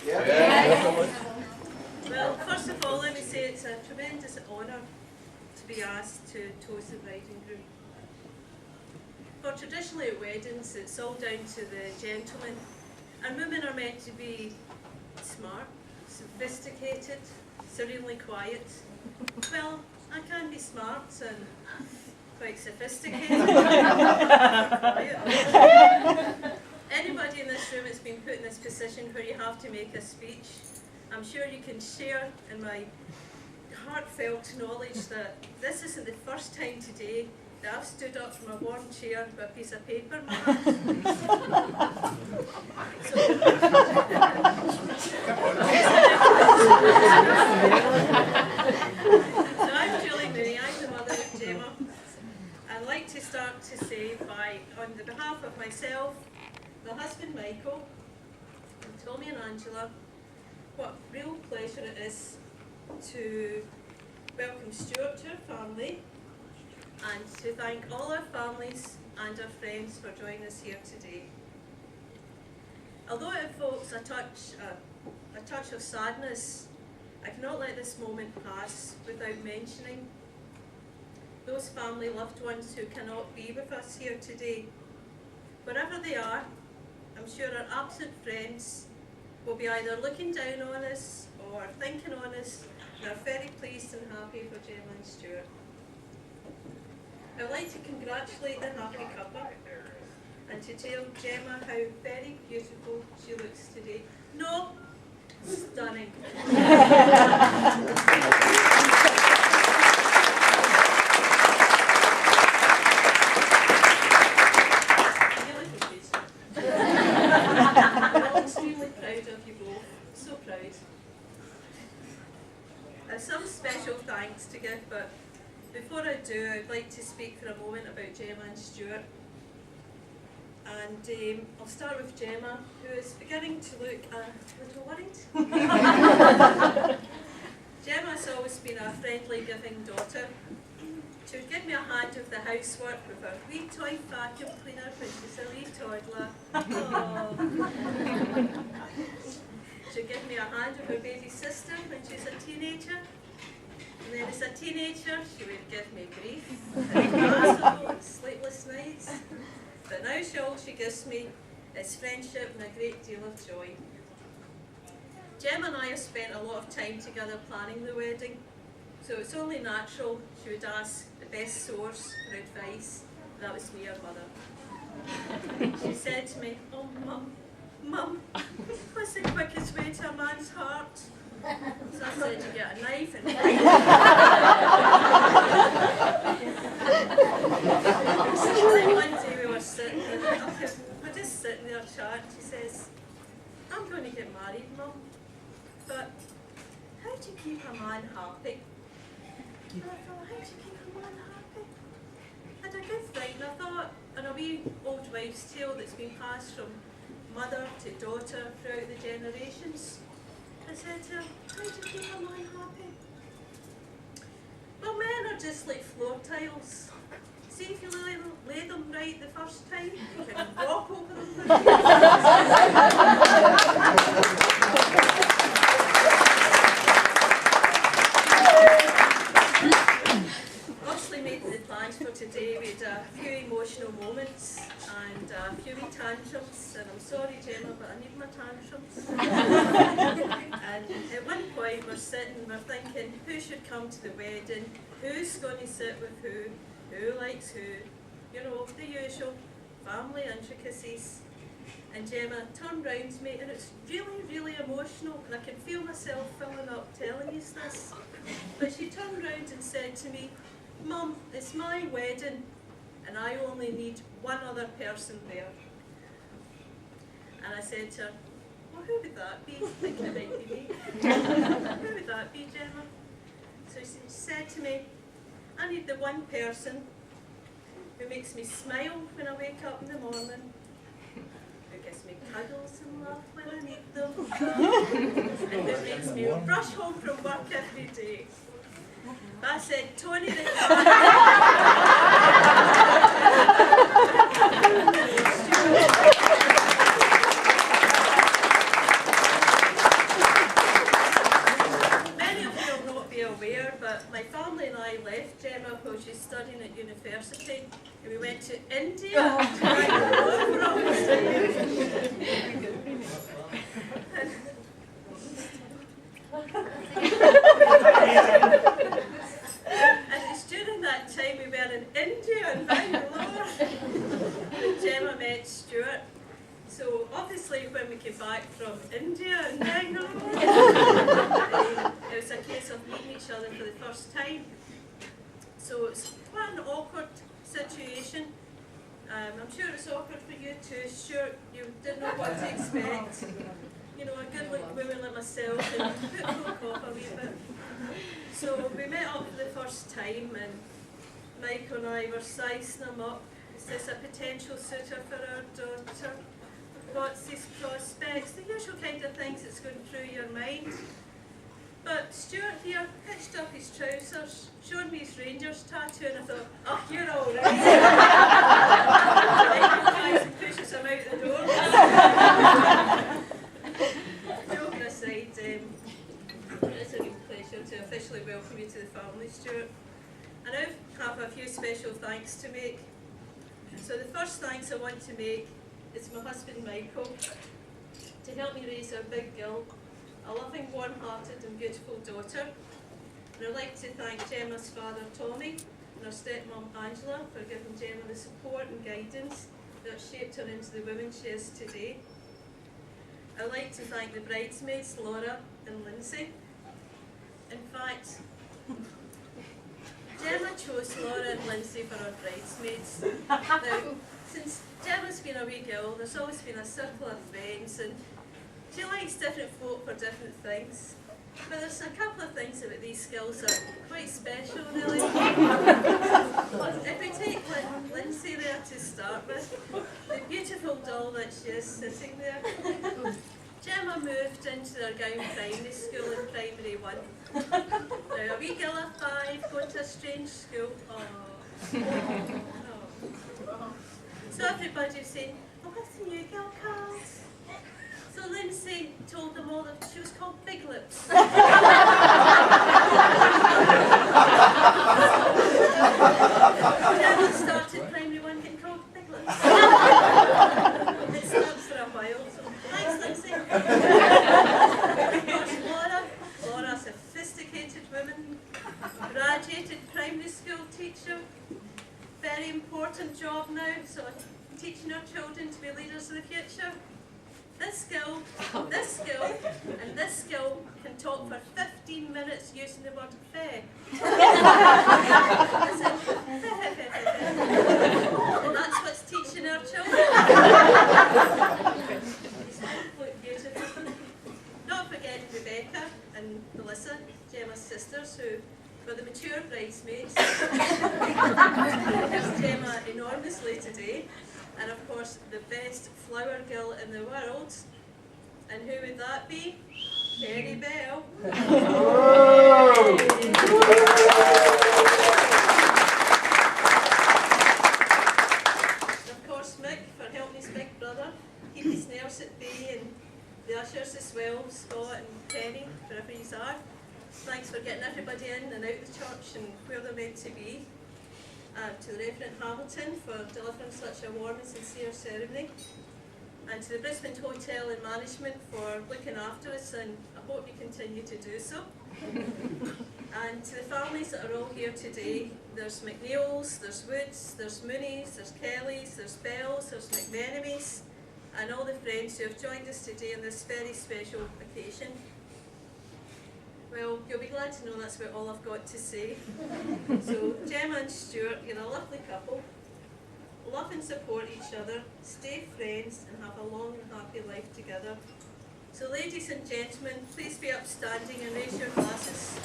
Yeah. Well, first of all, let me say it's a tremendous honour to be asked to toast the bride and groom. For traditionally at weddings, it's all down to the gentleman, and women are meant to be smart, sophisticated, serenely quiet. Well, I can be smart and quite sophisticated. Quiet. Anybody in this room has been put in this position where you have to make a speech, I'm sure you can share in my heartfelt knowledge that this isn't the first time today that I've stood up from a warm chair with a piece of paper in my hand. So I'm Mooney, I'm the mother of Gemma. I'd like to start to say on the behalf of myself, my husband Michael, and Tommy and Angela, what real pleasure it is to welcome Stewart to our family and to thank all our families and our friends for joining us here today. Although it evokes a touch of sadness, I cannot let this moment pass without mentioning those family loved ones who cannot be with us here today. Wherever they are, I'm sure our absent friends will be either looking down on us or thinking on us, and are very pleased and happy for Gemma and Stewart. I'd like to congratulate the happy couple and to tell Gemma how very beautiful she looks today. No, stunning. We're all extremely proud of you both, so proud. I have some special thanks to give, but before I do, I'd like to speak for a moment about Gemma and Stewart. And I'll start with Gemma, who is beginning to look a little worried. Gemma's always been a friendly, giving daughter. She would give me a hand with the housework with her wee toy vacuum cleaner when she's a wee toddler. Oh. She'd give me a hand with her baby sister when she was a teenager. And then as a teenager, she would give me grief, and sleepless nights. But now all she gives me is friendship and a great deal of joy. Gemma and I have spent a lot of time together planning the wedding, so it's only natural she would ask the best source for advice, and that was me, her mother. She said to me, "Oh, Mum, what's the quickest way to a man's heart?" So I said, "You get a knife and then one day we were sitting there, we're just sitting there chatting. She says, "I'm going to get married, Mum, but how do you keep a man happy?" And I thought, how do you keep a man happy? I had a good think, and I thought, and a wee old wives' tale that's been passed from mother to daughter throughout the generations. I said to her, how do you keep a man happy? Well, men are just like floor tiles. See if you lay them right the first time, you can walk over them for Obviously making the plans for today, we had a few emotional moments and a few wee tantrums, and I'm sorry Gemma, but I need my tantrums. And at one point we're thinking who should come to the wedding, who's going to sit with who likes who, you know, the usual family intricacies. And Gemma turned round to me, and it's really, really emotional, and I can feel myself filling up telling you this. But she turned round and said to me, "Mum, it's my wedding, and I only need one other person there." And I said to her, "Well, who would that be?" Thinking it might be me. "Who would that be, Gemma?" So she said to me, "I need the one person who makes me smile when I wake up in the morning, who gives me cuddles and love when I need them, and who makes me rush home from work every day." I said, "Tony the my family and I left Gemma while she was studying at university, and we went to India to and it's during that time we were in India and Bangalore that Gemma met Stewart. So obviously when we came back from India and Bangalore, it was a case of meeting each other for the first time. So it's quite an awkward situation. I'm sure it was awkward for you too. Sure, you didn't know what to expect. You know, a good-looking woman like myself and put folk off a wee bit. So we met up for the first time, and Michael and I were sizing him up. Is this a potential suitor for our daughter? What's his prospects? The usual kind of things that's going through your mind. But Stewart here hitched up his trousers, showed me his Rangers tattoo, and I thought, oh, you're all right. And he pushes him out the door. Joking aside, it's a real pleasure to officially welcome you to the family, Stewart. I now have a few special thanks to make. So the first thanks I want to make is my husband Michael, to help me raise our big girl, a loving, warm-hearted and beautiful daughter. And I'd like to thank Gemma's father Tommy and her stepmom Angela for giving Gemma the support and guidance that shaped her into the woman she is today. I'd like to thank the bridesmaids Laura and Lindsay. In fact, Gemma chose Laura and Lindsay for her bridesmaids. Now, since Gemma's been a wee girl, there's always been a circle of friends, and she likes different folk for different things. But there's a couple of things about these skills that are quite special, really. If we take Lindsay there to start with, the beautiful doll that she is sitting there. Gemma moved into their Gown Primary School in Primary 1. Now, a wee girl of 5 going to a strange school. Oh. So everybody's saying, oh, what's the new girl called? So Lindsay told them all that she was called Big Lips. Gemma started Primary 1 getting called Big Lips. It stops for a while, so thanks Lindsay. Of course Laura, a sophisticated woman, graduated primary school teacher, very important job now, so teaching our children to be leaders of the future. This skill, and this skill can talk for 15 minutes using the word fe. And that's what's teaching our children. These look beautiful. Not forgetting Rebecca and Melissa, Gemma's sisters, who were the mature bridesmaids. Helped Gemma enormously today. And of course, the best flower girl in the world. And who would that be? Perry Bell. Of course, Mick for helping his big brother keep his nerves at bay, and the ushers as well, Scott and Penny, wherever you are. Thanks for getting everybody in and out of the church and where they're meant to be. To the Reverend Hamilton for delivering such a warm and sincere ceremony, and to the Brisbane Hotel and management for looking after us, and I hope you continue to do so. And to the families that are all here today, there's McNeil's, there's Woods, there's Mooney's, there's Kelly's, there's Bell's, there's McMenemy's, and all the friends who have joined us today on this very special occasion. Well, you'll be glad to know that's about all I've got to say. So, Gemma and Stewart, you're a lovely couple. Love and support each other, stay friends, and have a long and happy life together. So, ladies and gentlemen, please be upstanding and raise your glasses.